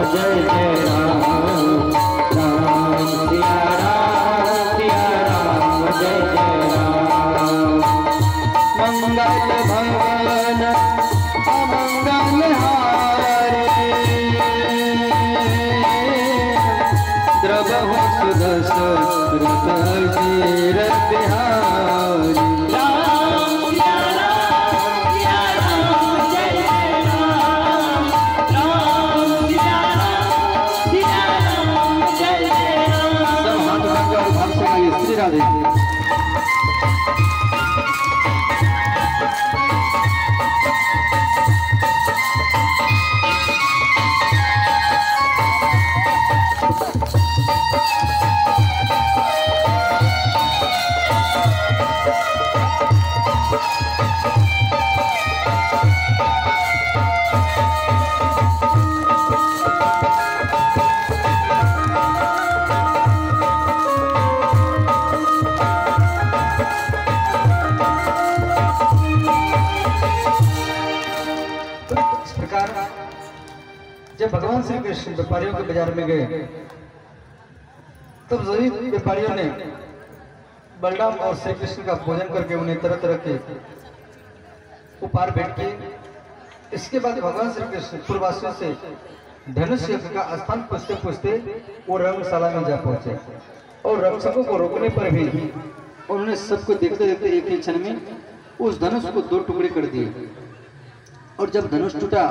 जय जय राम, राम सिया राम, जय जय राम। मंगल भवन अमंगल हारे, द्रवहु सुदस रत तीरथ बिहारी। श्री राधे। जब भगवान श्री कृष्ण व्यापारियों के बाजार में गए तब सभी व्यापारियों ने बलराम और श्री कृष्ण का भोजन करके उन्हें तरह तरह के उपहार भेंट किए। इसके बाद भगवान श्री कृष्ण पूर्वासियों से धनुष यज्ञ का स्थान पूछते पूछते वो रंगशाला में जा पहुंचे और रक्षकों को रोकने पर भी उन्होंने सबको देखते देखते एक ही क्षण में उस धनुष को दो टुकड़े कर दिए। और जब धनुष टूटा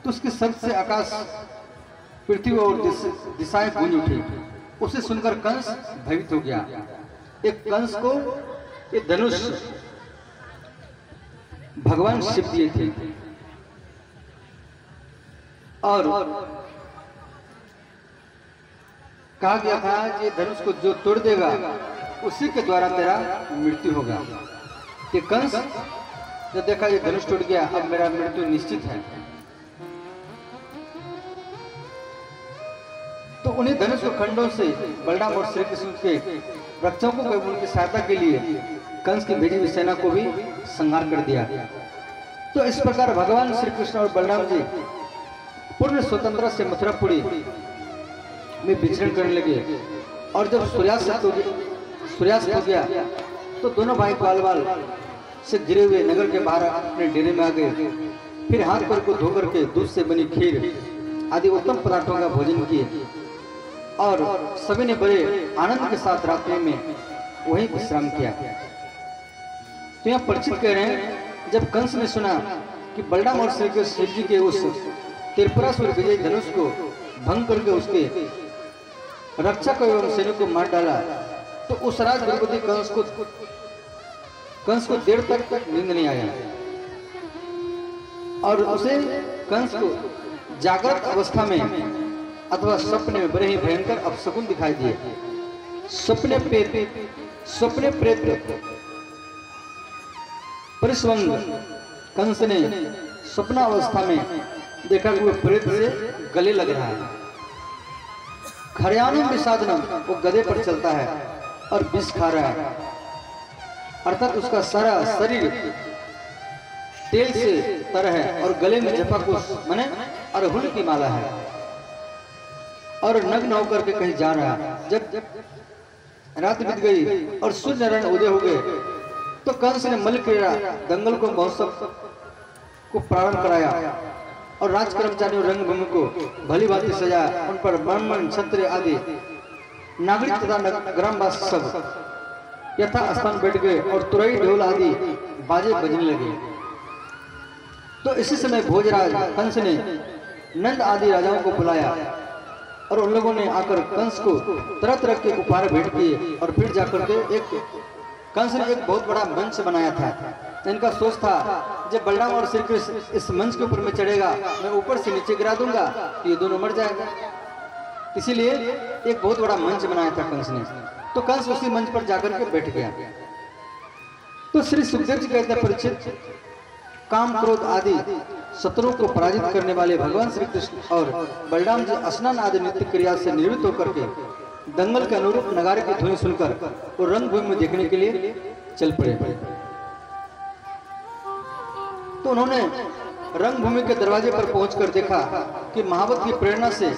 तो उसके शब्द से आकाश, पृथ्वी और दिशाएं गूंज उठी। उसे सुनकर कंस भयभीत हो गया। एक कंस को ये धनुष भगवान शिव दिए थे और कहा गया था कि धनुष को जो तोड़ देगा उसी के द्वारा तेरा मृत्यु होगा। कि कंस जब देखा ये धनुष टूट गया, अब मेरा मृत्यु निश्चित है, तो उन्हें धनुष के खंडों से बलराम और श्री कृष्ण के रक्षकों को उनकी सहायता के लिए कंस की भेजी हुई सेना को भी संहार कर दिया। तो इस प्रकार भगवान श्री कृष्ण और बलराम जी पूर्ण स्वतंत्रता से मथुरापुरी में विचरण करने लगे। और जब सूर्यास्त हो गया तो दोनों भाई बाल बाल से गिरे हुए नगर के बाहर अपने डेरे में आ गए। फिर हाथ पैर को धो करके दूध से बनी खीर आदि उत्तम पदार्थों का भोजन किए और सभी ने बड़े आनंद के साथ रात्रि में वहीं विश्राम किया। तो यहाँ परिचित कह रहे हैं, जब कंस ने सुना कि बलराम और श्री कृष्ण शिव जी के उस त्रिपुरासुर विजय धनुष को भंग करके उसके रक्षक एवं सैनिक को मार डाला, तो उस राज द्रौपदी कंस को देर तक नींद नहीं आया और उसे कंस को जागृत अवस्था में अथवा स्वप्न में बड़े ही भयंकर अपशकुन दिखाई दिए। स्वप्ने प्रेत परिस्वंग कंस ने स्वप्नावस्था में देखा कि वो प्रेत से गले लग रहा है। खरयानम विषादनम, वो गधे पर चलता है और विष खा रहा है, अर्थात उसका सारा शरीर तेल से तर है और गले में जपा कुश माने अरहुल की माला है और नग्न होकर के कहीं जा रहा है। जब रात बीत गई और सूर्य नारायण उदय हो गए तो कंस ने मल क्रीड़ा दंगल को महोत्सव को प्रारंभ कराया और राज कर्मचारियों रंगभूमि को भली भांति सजाया। उन पर ब्राह्मण क्षत्रिय आदि नागरिक तथा ग्रामवासी सब यथा स्थान बैठ गए और तुरई ढोल आदि बाजे बजने लगे। तो इसी समय भोजराज कंस ने नंद आदि राजाओं को बुलाया और उन लोगों ने आकर कंस को तरह तरह के उपहार भेंट किए और फिर जाकर के कंस ने एक बहुत बड़ा मंच बनाया था। इनका सोच था जब बलराम और श्री कृष्ण इस मंच के ऊपर में चढ़ेगा, मैं ऊपर से नीचे गिरा दूंगा तो ये दोनों मर जाएगा। इसीलिए एक बहुत बड़ा मंच बनाया था कंस ने। तो कंस उसी मंच पर जाकर के बैठ गया। तो श्री सुखदेव जी कहते हैं, परीक्षित, काम क्रोध आदि शत्रुओं को पराजित करने वाले भगवान श्री कृष्ण और बलराम जी स्नान आदि नित्य क्रिया से निवृत्त होकर के दंगल के अनुरूप नगारे की ध्वनि सुनकर वो रंगभूमि में देखने के लिए चल पड़े। तो उन्होंने रंगभूमि के दरवाजे पर पहुंचकर देखा कि महावत की प्रेरणा से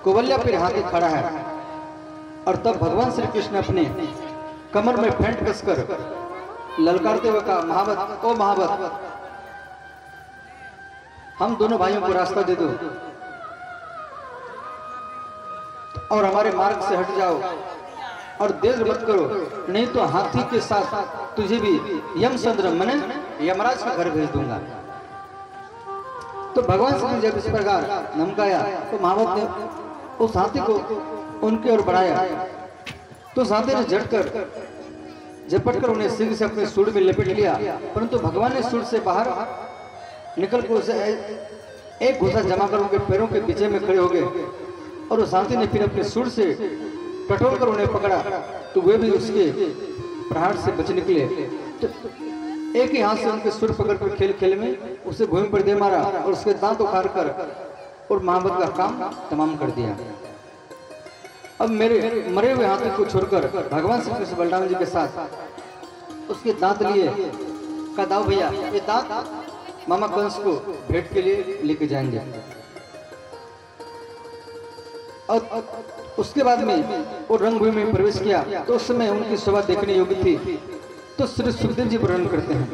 कुवल्या पर हाथी खड़ा है। और तब भगवान श्री कृष्ण अपने कमर में फेंट कसकर ललकारते हुए कहा, महावत, ओ महावत, हम दोनों भाइयों को रास्ता दे दो और हमारे मार्ग से हट जाओ और देर मत करो, नहीं तो हाथी के साथ तुझे भी यमचंद्र मने यमराज का घर भेज दूंगा। तो भगवान श्री जब इस प्रकार धमकाया तो महावत ने उस हाथी को उनकी ओर बढ़ाया तो उस हाथी ने झपटकर उन्हें सिंह से अपने सूंड में लपेट लिया, परंतु भगवान ने सूंड से बाहर निकल कर उसे एक घुसा जमा कर उनके पैरों के पीछे में खड़े हो गए और उस हाथी ने फिर अपने सूंड से टटोल कर उन्हें पकड़ा तो वे भी उसके प्रहार से बच निकले। तो एक ही हाथ से उनके सुर पकड़कर खेल खेल में उसे भूमि पर दे मारा और उसके दांत उखाड़ कर और महावत का काम तमाम कर दिया। अब मेरे मरे हुए हाथी को छोड़कर भगवान श्री कृष्ण बलराम जी के साथ उसके दांत लिए कहा, दाओ भैया, ये दांत मामा कंस को भेंट के लिए लेके जाएंगे। और उसके बाद में वो रंगभूमि में प्रवेश किया तो उस समय उनकी शोभा देखने योग्य थी। तो श्री सुखदेव जी वर्णन करते हैं,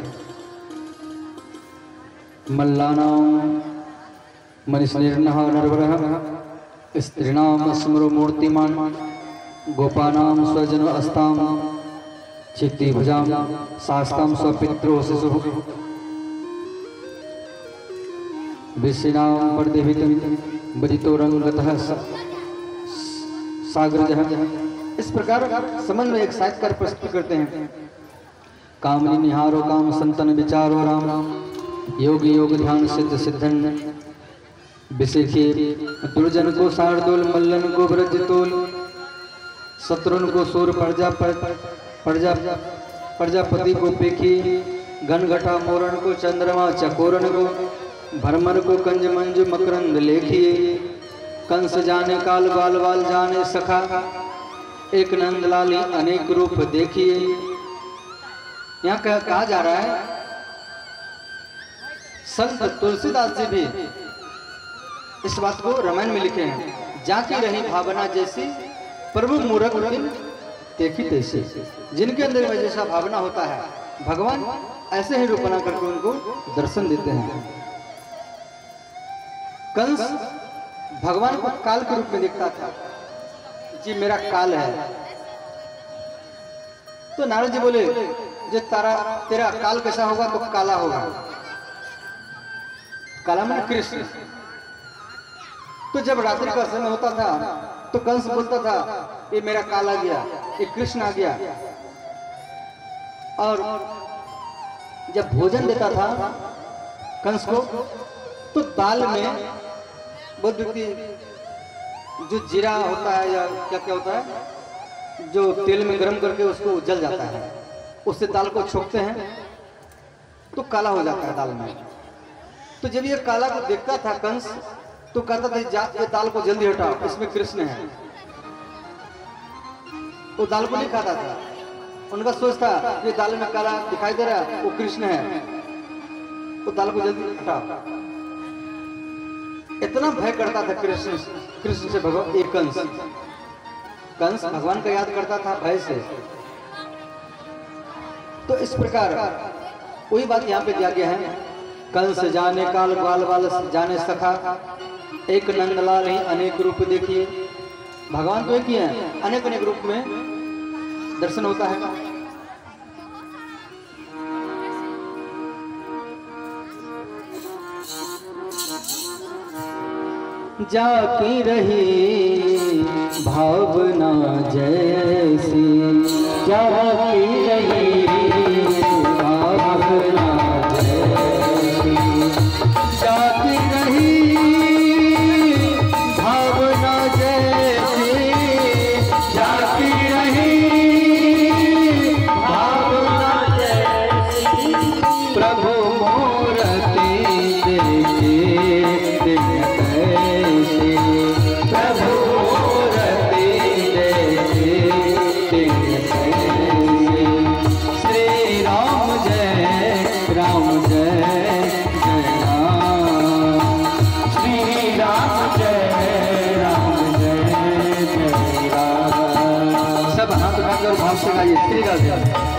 मल्लानाम मनीषनिर्नः नरवरः स्त्रीणाम स्मरो मूर्तिमान गोपानाम स्वजनो अस्ताम चित्ती भुजाम शास्ताम स्वपित्रो शिशु विश्रीणाम परदेवितम बजितो रंगतः सागरजः। इस प्रकार संबंध में एक साहित्यकार प्रस्तुत करते हैं, कामनी निहारो काम संतन विचारो राम राम योगी योग ध्यान सिद्ध सिद्धन विशेषे दुर्जन को शार्दूल मल्लन को ब्रज तोल शत्रुन को सूर प्रजापति को पेखी घनघटा मोरण को चंद्रमा चकोरन को भरमर को कंज मंज मकरंद लेखिए कंस जाने काल बाल बाल जाने सखा एक नंदलाली अनेक रूप देखिए। यहाँ कहा जा रहा है, संत तुलसीदास जी भी इस बात को रामायण में लिखे हैं, जाकी रही भावना जैसी प्रभु मूरख बिन देखी तैसी। जिनके अंदर में जैसा भावना होता है भगवान ऐसे ही रूप बना करके उनको दर्शन देते हैं। कंस भगवान को काल के रूप में देखता था, जी मेरा काल है। तो नारद जी बोले, जो तेरा काल कैसा होगा तो काला होगा। काला मन कृष्ण। तो जब रात्रि का समय होता था तो कंस बोलता था, ये मेरा काल आ गया, ये कृष्ण आ गया। और जब भोजन देता था कंस को तो दाल में बहुत जो जीरा होता है या क्या क्या होता है जो तेल में गर्म करके उसको जल जाता है, उससे दाल को छोकते हैं तो काला हो जाता है दाल में। तो जब ये काला को देखता था कंस तो कहता था, ये दाल को जल्दी हटाओ, इसमें कृष्ण है। वो दाल को नहीं खाता था, उनका सोच था ये दाल में काला दिखाई दे रहा है वो कृष्ण है, तो दाल को जल्दी हटाओ। इतना भय करता था कृष्ण से भगवान। एक कंस भगवान का याद करता था भय से। तो इस प्रकार वही बात यहाँ पे दिया गया है, कंस जाने काल बाल बाल जाने सखा एक नंदलाल ही अनेक रूप देखिए। भगवान तो एक ही है, अनेक अनेक रूप में दर्शन होता है। जाकी रही भावना जैसी, जाकी रही भावना जैसी, जाकी रही भावना जैसी, जाकी रही भावना जैसी, प्रभु मूर्ति देखे प्रभु मूर्ति देखे जय राम जय राम। सब हाथ उठाकर भाव से गाइए श्री राधे।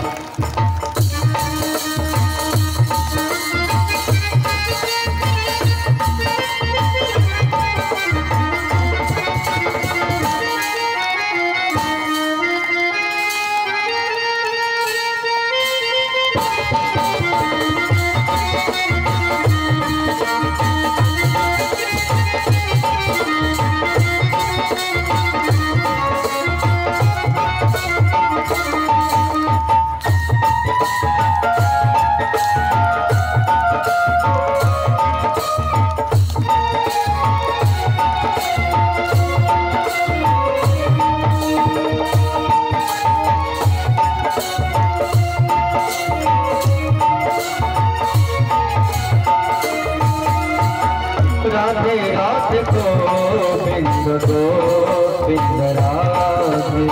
राधे राधे गोविंद गोविंद राधे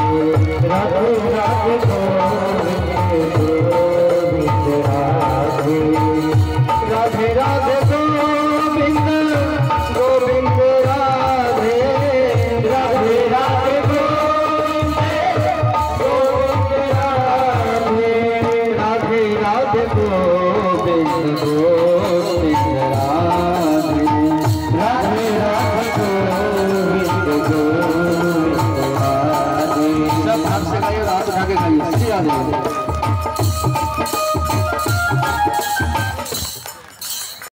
राधे राधे गोविंद